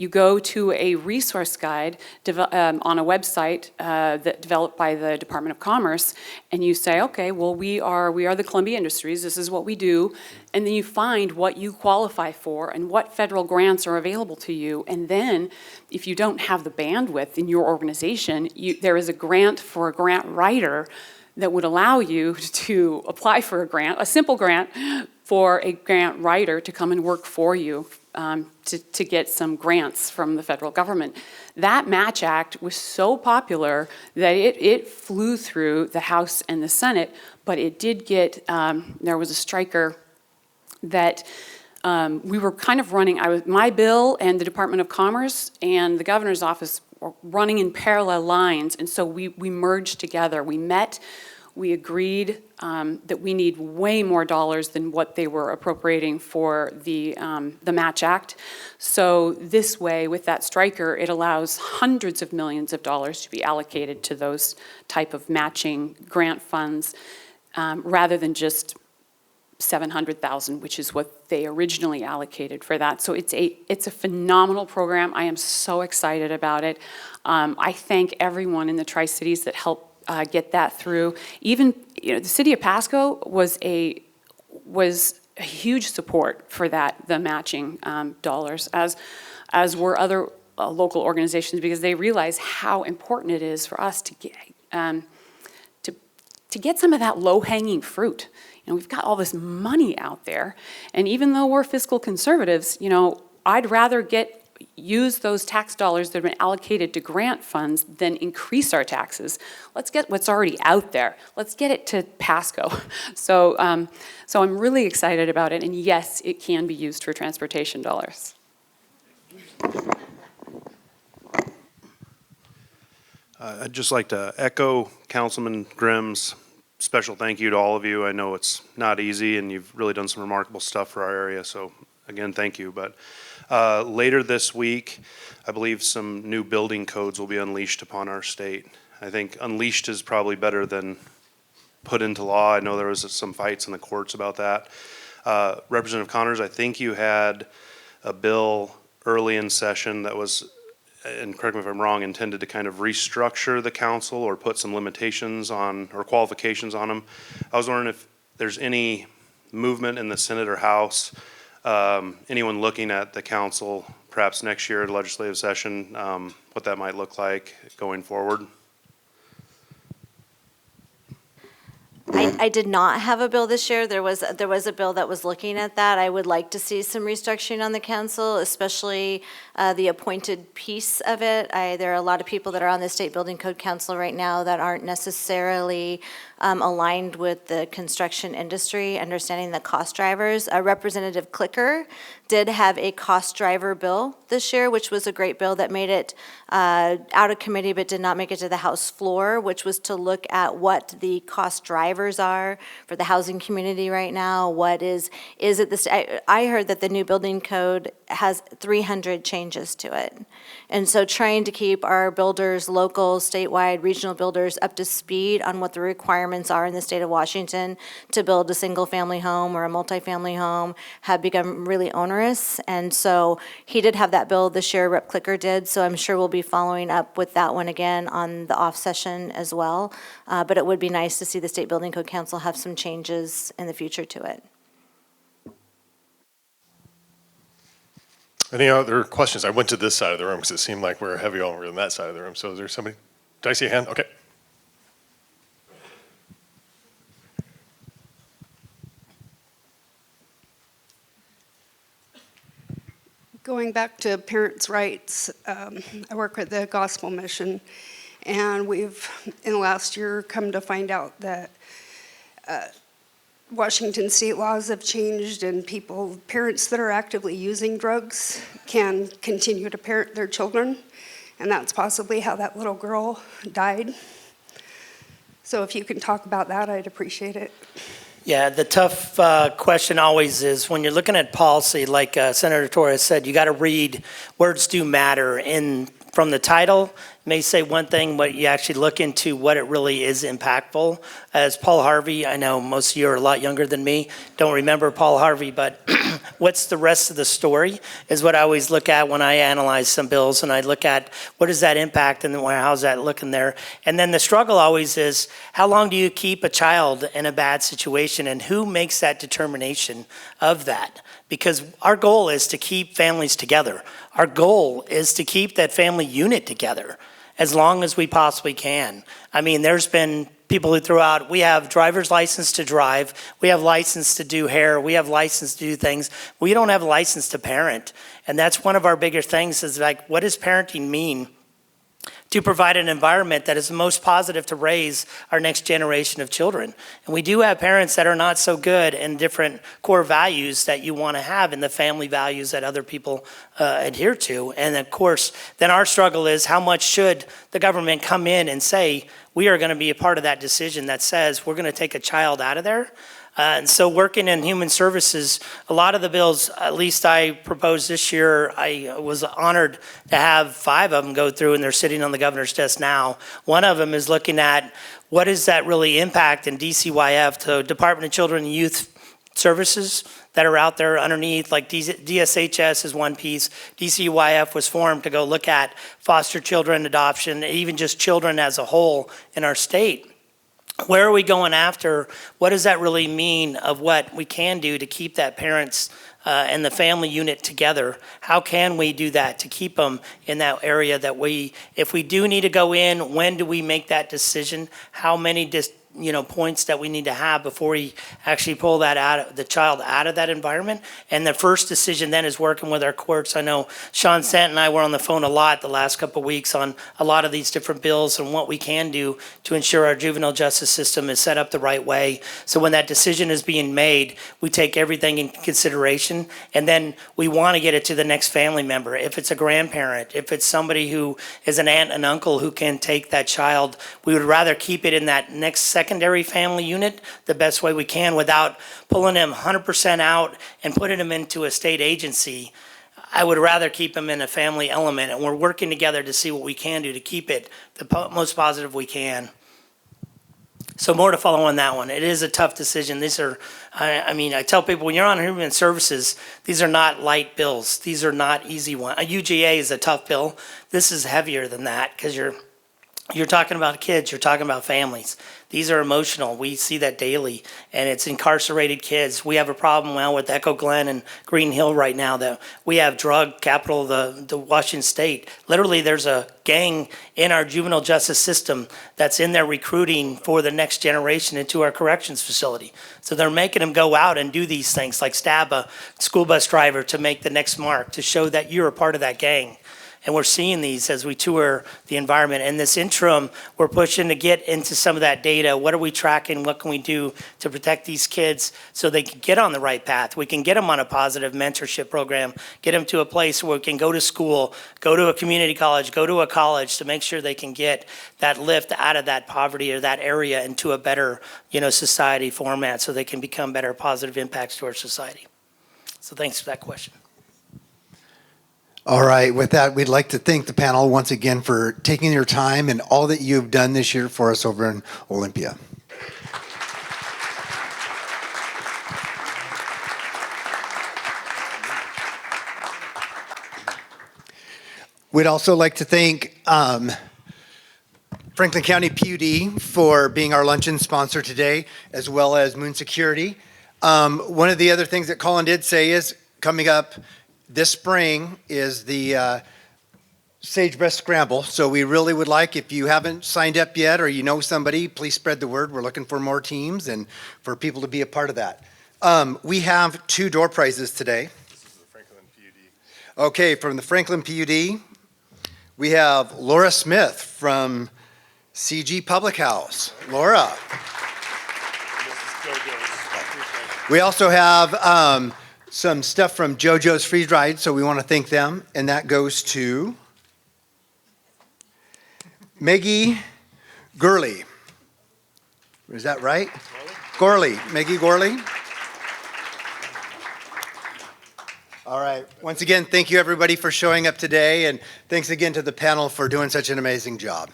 go to a resource guide on a website that developed by the Department of Commerce, and you say, okay, well, we are the Columbia Industries, this is what we do, and then you find what you qualify for and what federal grants are available to you, and then if you don't have the bandwidth in your organization, there is a grant for a grant writer that would allow you to apply for a grant, a simple grant, for a grant writer to come and work for you to get some grants from the federal government. That Match Act was so popular that it flew through the House and the Senate, but it did get, there was a striker that we were kind of running, my bill and the Department of Commerce and the governor's office were running in parallel lines, and so we merged together. We met, we agreed that we need way more dollars than what they were appropriating for the Match Act. So this way, with that striker, it allows hundreds of millions of dollars to be allocated to those type of matching grant funds rather than just $700,000, which is what they originally allocated for that. So it's a phenomenal program. I am so excited about it. I thank everyone in the Tri-Cities that helped get that through. Even, the city of Pasco was a huge support for that, the matching dollars, as were other local organizations, because they realize how important it is for us to get some of that low-hanging fruit. We've got all this money out there, and even though we're fiscal conservatives, I'd rather use those tax dollars that have been allocated to grant funds than increase our taxes. Let's get what's already out there. Let's get it to Pasco. So I'm really excited about it, and yes, it can be used for transportation dollars. I'd just like to echo Councilman Grimm's special thank you to all of you. I know it's not easy, and you've really done some remarkable stuff for our area, so again, thank you. But later this week, I believe some new building codes will be unleashed upon our state. I think unleashed is probably better than put into law. I know there was some fights in the courts about that. Representative Connors, I think you had a bill early in session that was, and correct me if I'm wrong, intended to kind of restructure the council or put some limitations on, or qualifications on them. I was wondering if there's any movement in the Senate or House, anyone looking at the council, perhaps next year, legislative session, what that might look like going forward. I did not have a bill this year. There was a bill that was looking at that. I would like to see some restructuring on the council, especially the appointed piece of it. There are a lot of people that are on the State Building Code Council right now that aren't necessarily aligned with the construction industry, understanding the cost drivers. Representative Clicker did have a cost driver bill this year, which was a great bill that made it out of committee but did not make it to the House floor, which was to look at what the cost drivers are for the housing community right now. What is it this? I heard that the new building code has 300 changes to it. And so trying to keep our builders, local, statewide, regional builders up to speed on what the requirements are in the state of Washington to build a single-family home or a multifamily home have become really onerous. And so he did have that bill this year, Rep. Clicker did, so I'm sure we'll be following up with that one again on the off session as well. But it would be nice to see the State Building Code Council have some changes in the future to it. Any other questions? I went to this side of the room because it seemed like we were heavy over on that side of the room. So is there somebody? Did I see a hand? Okay. Going back to parents' rights, I work with the Gospel Mission, and we've, in the last year, come to find out that Washington state laws have changed, and parents that are actively using drugs can continue to parent their children, and that's possibly how that little girl died. So if you can talk about that, I'd appreciate it. Yeah, the tough question always is when you're looking at policy, like Senator Torres said, you got to read words do matter. And from the title, it may say one thing, but you actually look into what it really is impactful. As Paul Harvey, I know most of you are a lot younger than me, don't remember Paul Harvey, but what's the rest of the story is what I always look at when I analyze some bills, and I look at what does that impact and how's that looking there. And then the struggle always is how long do you keep a child in a bad situation, and who makes that determination of that? Because our goal is to keep families together. Our goal is to keep that family unit together as long as we possibly can. I mean, there's been people who throw out, we have driver's license to drive, we have license to do hair, we have license to do things. We don't have a license to parent. And that's one of our bigger things is like, what does parenting mean? To provide an environment that is most positive to raise our next generation of children. And we do have parents that are not so good in different core values that you want to have and the family values that other people adhere to. And of course, then our struggle is how much should the government come in and say, we are going to be a part of that decision that says we're going to take a child out of there. And so working in human services, a lot of the bills, at least I proposed this year, I was honored to have 5 of them go through, and they're sitting on the governor's desk now. One of them is looking at what does that really impact in DCYF, to Department of Children and Youth services that are out there underneath, like DSHS is one piece. DCYF was formed to go look at foster children adoption, even just children as a whole in our state. Where are we going after? What does that really mean of what we can do to keep that parents and the family unit together? How can we do that to keep them in that area that if we do need to go in, when do we make that decision? How many points that we need to have before we actually pull the child out of that environment? And the first decision then is working with our courts. I know Sean Sant and I were on the phone a lot the last couple of weeks on a lot of these different bills and what we can do to ensure our juvenile justice system is set up the right way. So when that decision is being made, we take everything in consideration, and then we want to get it to the next family member. If it's a grandparent, if it's somebody who is an aunt and uncle who can take that child, we would rather keep it in that next secondary family unit the best way we can without pulling them 100% out and putting them into a state agency. I would rather keep them in a family element, and we're working together to see what we can do to keep it the most positive we can. So more to follow on that one. It is a tough decision. These are, I tell people when you're on human services, these are not light bills. These are not easy ones. A UGA is a tough bill. This is heavier than that because you're talking about kids, you're talking about families. These are emotional. We see that daily, and it's incarcerated kids. We have a problem now with Echo Glen and Green Hill right now that we have drug capital of the Washington state. Literally, there's a gang in our juvenile justice system that's in there recruiting for the next generation into our corrections facility. So they're making them go out and do these things like stab a school bus driver to make the next mark, to show that you're a part of that gang. And we're seeing these as we tour the environment. And this interim, we're pushing to get into some of that data. What are we tracking? What can we do to protect these kids so they can get on the right path? We can get them on a positive mentorship program, get them to a place where we can go to school, go to a community college, go to a college to make sure they can get that lift out of that poverty or that area into a better, society format so they can become better positive impacts to our society. So thanks for that question. All right, with that, we'd like to thank the panel once again for taking your time and all that you've done this year for us over in Olympia. We'd also like to thank Franklin County PUD for being our luncheon sponsor today, as well as Moon Security. One of the other things that Colin did say is coming up this spring is the Sagebrush Scramble. So we really would like, if you haven't signed up yet or you know somebody, please spread the word. We're looking for more teams and for people to be a part of that. We have 2 door prizes today. This is the Franklin PUD. Okay, from the Franklin PUD, we have Laura Smith from CG Public House. Laura. We also have some stuff from JoJo's Freeze Dried, so we want to thank them. And that goes to Maggie Gurley. Is that right? Gorley. Maggie Gorley. All right. Once again, thank you everybody for showing up today, and thanks again to the panel for doing such an amazing job.